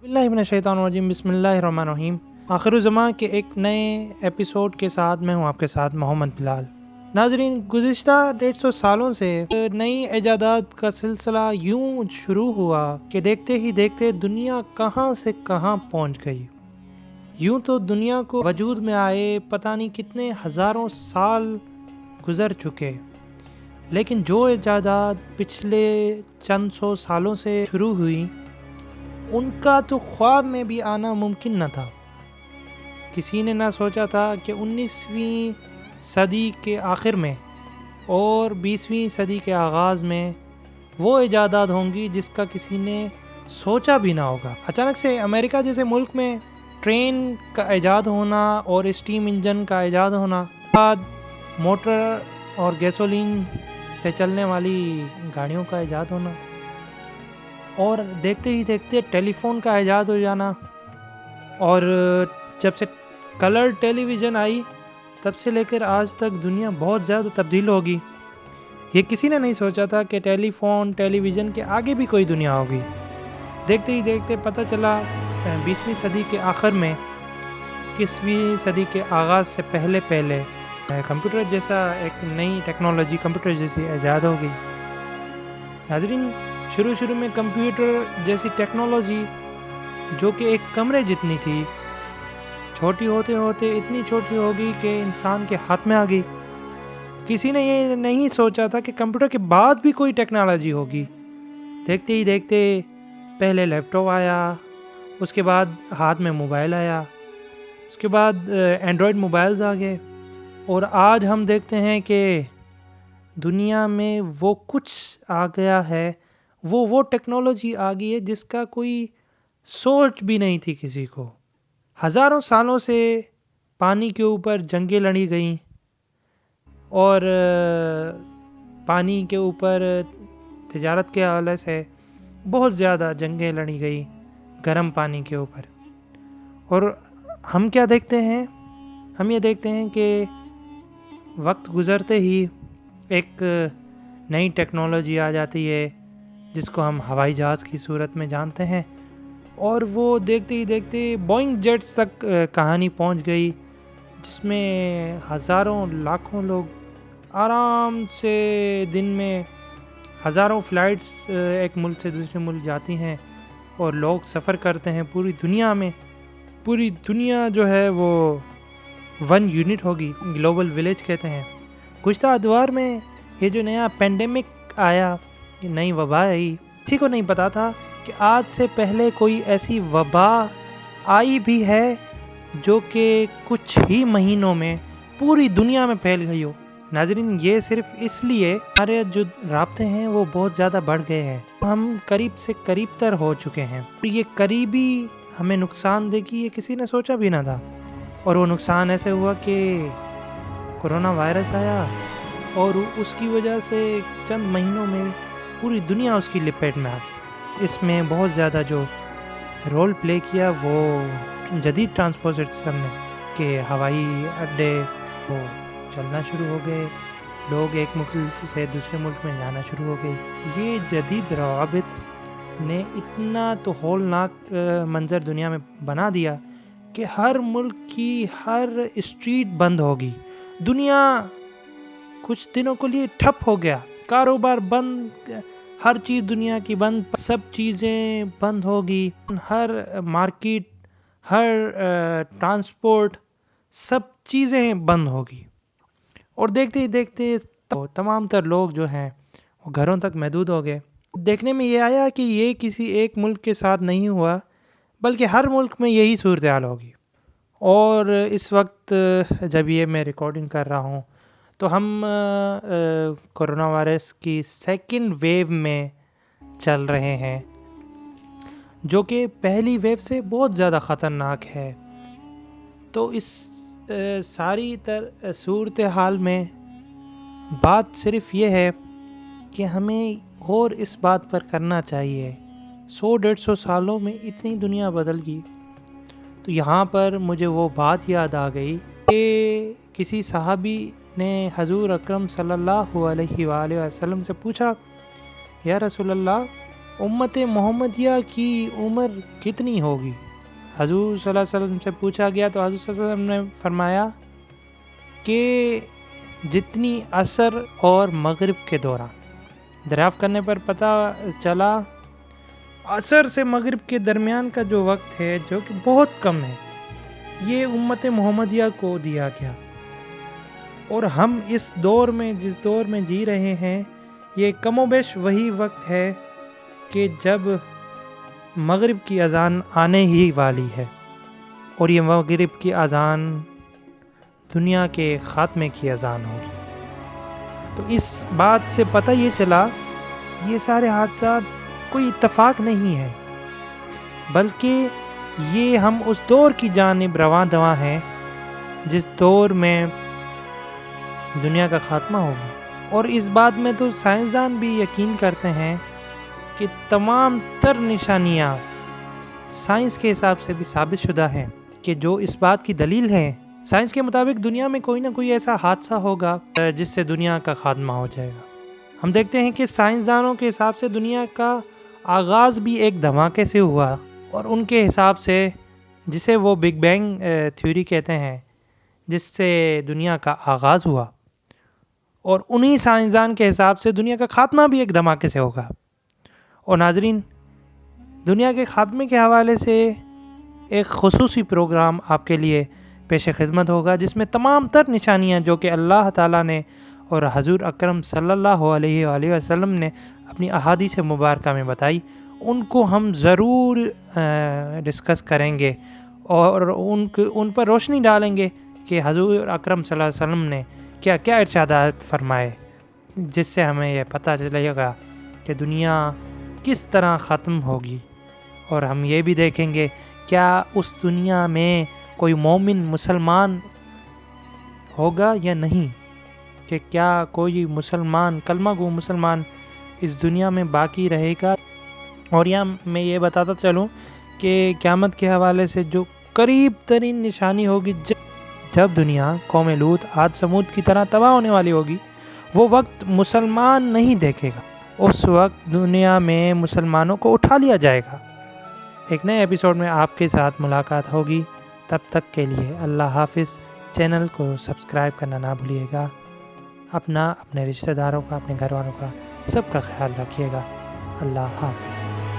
बिल्लाहि मिनश शैतानिर रजीम बिस्मिल्लाहिर्रहमानिर्रहीम। आखिरुज़्ज़मां के एक नए एपिसोड के साथ मैं हूँ आपके साथ मोहम्मद बिलाल। नाज़रीन, गुज़िश्ता 150 सालों से नई इजादात का सिलसिला यूं शुरू हुआ कि देखते ही देखते दुनिया कहाँ से कहाँ पहुँच गई। यूं तो दुनिया को वजूद में आए पता नहीं कितने हज़ारों साल गुज़र चुके, लेकिन जो इजादात पिछले चंद सौ सालों से शुरू हुई उनका तो ख्वाब में भी आना मुमकिन न था। किसी ने ना सोचा था कि 19वीं सदी के आखिर में और 20वीं सदी के आगाज़ में वो इजादात होंगी जिसका किसी ने सोचा भी ना होगा। अचानक से अमेरिका जैसे मुल्क में ट्रेन का ईजाद होना और स्टीम इंजन का ईजाद होना, बाद मोटर और गैसोलीन से चलने वाली गाड़ियों का ईजाद होना, और देखते ही देखते टेलीफोन का ईजाद हो जाना, और जब से कलर टेलीविज़न आई तब से लेकर आज तक दुनिया बहुत ज़्यादा तब्दील होगी। ये किसी ने नहीं सोचा था कि टेलीफोन टेलीविज़न के आगे भी कोई दुनिया होगी। देखते ही देखते पता चला 20वीं सदी के आखिर में 21वीं सदी के आगाज़ से पहले पहले कंप्यूटर जैसा एक नई टेक्नोलॉजी, कंप्यूटर जैसी ईजाद हो गई। नाज़रीन, शुरू में कंप्यूटर जैसी टेक्नोलॉजी जो कि एक कमरे जितनी थी, छोटी होते होते इतनी छोटी हो गई कि इंसान के हाथ में आ गई। किसी ने ये नहीं सोचा था कि कंप्यूटर के बाद भी कोई टेक्नोलॉजी होगी। देखते ही देखते पहले लैपटॉप आया, उसके बाद हाथ में मोबाइल आया, उसके बाद एंड्रॉयड मोबाइल्स आ गए, और आज हम देखते हैं कि दुनिया में वो कुछ आ गया है, वो टेक्नोलॉजी आ गई है जिसका कोई सोच भी नहीं थी किसी को। हज़ारों सालों से पानी के ऊपर जंगें लड़ी गईं, और पानी के ऊपर तिजारत के हवाले से बहुत ज़्यादा जंगें लड़ी गई गर्म पानी के ऊपर। और हम क्या देखते हैं? हम ये देखते हैं कि वक्त गुज़रते ही एक नई टेक्नोलॉजी आ जाती है जिसको हम हवाई जहाज़ की सूरत में जानते हैं, और वो देखते ही देखते बोइंग जेट्स तक कहानी पहुंच गई, जिसमें हज़ारों लाखों लोग आराम से दिन में हज़ारों फ़्लाइट्स एक मुल्क से दूसरे मुल्क जाती हैं, और लोग सफ़र करते हैं पूरी दुनिया में। पूरी दुनिया जो है वो वन यूनिट होगी, ग्लोबल विलेज कहते हैं। गुज़िश्ता अदवार में ये जो नया पेंडेमिक आया, ये नई वबा आई, किसी को नहीं पता था कि आज से पहले कोई ऐसी वबा आई भी है जो कि कुछ ही महीनों में पूरी दुनिया में फैल गई हो। नाज़रीन, ये सिर्फ इसलिए हमारे जो राब्ते हैं वो बहुत ज़्यादा बढ़ गए हैं, हम करीब से करीब तर हो चुके हैं। ये करीबी हमें नुकसान देगी ये किसी ने सोचा भी ना था, और वो नुकसान ऐसे हुआ कि कोरोना वायरस आया, और उसकी वजह से चंद महीनों में पूरी दुनिया उसकी लपेट में आ गई। इसमें बहुत ज़्यादा जो रोल प्ले किया वो जदीद ट्रांसपोर्ट सिस्टम ने, कि हवाई अड्डे वो चलना शुरू हो गए, लोग एक मुल्क से दूसरे मुल्क में जाना शुरू हो गए। ये जदीद रवाबित ने इतना तो होलनाक मंज़र दुनिया में बना दिया कि हर मुल्क की हर स्ट्रीट बंद होगी। दुनिया कुछ दिनों के लिए ठप हो गया, कारोबार बंद, हर चीज़ दुनिया की बंद, सब चीज़ें बंद होगी, हर मार्केट, हर ट्रांसपोर्ट, सब चीज़ें बंद होगी। और देखते ही देखते तो तमाम तर लोग जो हैं वो घरों तक महदूद हो गए। देखने में ये आया कि ये किसी एक मुल्क के साथ नहीं हुआ, बल्कि हर मुल्क में यही सूरत हाल होगी। और इस वक्त जब ये मैं रिकॉर्डिंग कर रहा हूँ तो हम कोरोना वायरस की सेकंड वेव में चल रहे हैं, जो कि पहली वेव से बहुत ज़्यादा ख़तरनाक है। तो इस सारी सूरत हाल में बात सिर्फ ये है कि हमें गौर इस बात पर करना चाहिए, 100-150 सालों में इतनी दुनिया बदल गई। तो यहाँ पर मुझे वो बात याद आ गई कि किसी सहाबी ने हजूर अकरम सल्लल्लाहु अलैहि वसल्लम से पूछा, या रसूल अल्लाह, امت محمدیہ کی عمر کتنی ہوگی؟ حضور صلی اللہ علیہ وسلم سے پوچھا گیا تو حضور صلی اللہ علیہ وسلم نے فرمایا کہ جتنی عصر اور مغرب کے دوران۔ دریافت کرنے پر پتہ چلا عصر سے مغرب کے درمیان کا جو وقت ہے جو کہ بہت کم ہے، یہ امت محمدیہ کو دیا گیا، اور ہم اس دور میں جس دور میں جی رہے ہیں یہ کم و بیش وہی وقت ہے کہ جب مغرب کی اذان آنے ہی والی ہے، اور یہ مغرب کی اذان دنیا کے خاتمے کی اذان ہوگی۔ تو اس بات سے پتہ یہ چلا یہ سارے حادثات کوئی اتفاق نہیں ہے، بلکہ یہ ہم اس دور کی جانب رواں دواں ہیں جس دور میں دنیا کا خاتمہ ہوگا۔ اور اس بات میں تو سائنسدان بھی یقین کرتے ہیں کہ تمام تر نشانیاں سائنس کے حساب سے بھی ثابت شدہ ہیں کہ جو اس بات کی دلیل ہے، سائنس کے مطابق دنیا میں کوئی نہ کوئی ایسا حادثہ ہوگا جس سے دنیا کا خاتمہ ہو جائے گا۔ ہم دیکھتے ہیں کہ سائنسدانوں کے حساب سے دنیا کا آغاز بھی ایک دھماکے سے ہوا، اور ان کے حساب سے جسے وہ بگ بینگ تھیوری کہتے ہیں، جس سے دنیا کا آغاز ہوا، اور انہی سائنسدان کے حساب سے دنیا کا خاتمہ بھی ایک دھماکے سے ہوگا۔ اور ناظرین، دنیا کے خاتمے کے حوالے سے ایک خصوصی پروگرام آپ کے لیے پیش خدمت ہوگا، جس میں تمام تر نشانیاں جو کہ اللہ تعالیٰ نے اور حضور اکرم صلی اللہ علیہ وآلہ وسلم نے اپنی احادیث مبارکہ میں بتائی، ان کو ہم ضرور ڈسکس کریں گے اور ان پر روشنی ڈالیں گے کہ حضور اکرم صلی اللہ علیہ وسلم نے کیا کیا ارشادات فرمائے، جس سے ہمیں یہ پتہ چلے گا کہ دنیا کس طرح ختم ہوگی۔ اور ہم یہ بھی دیکھیں گے کیا اس دنیا میں کوئی مومن مسلمان ہوگا یا نہیں، کہ کیا کوئی مسلمان کلمہ گو مسلمان اس دنیا میں باقی رہے گا۔ اور یہاں میں یہ بتاتا چلوں کہ قیامت کے حوالے سے جو قریب ترین نشانی ہوگی، جب دنیا قوم لوط عاد سمود کی طرح تباہ ہونے والی ہوگی، وہ وقت مسلمان نہیں دیکھے گا، اس وقت دنیا میں مسلمانوں کو اٹھا لیا جائے گا۔ ایک نئے ایپیسوڈ میں آپ کے ساتھ ملاقات ہوگی، تب تک کے لیے اللہ حافظ۔ چینل کو سبسکرائب کرنا نہ بھولیے گا۔ اپنے رشتہ داروں کا، اپنے گھر والوں کا، سب کا خیال رکھیے گا۔ اللہ حافظ۔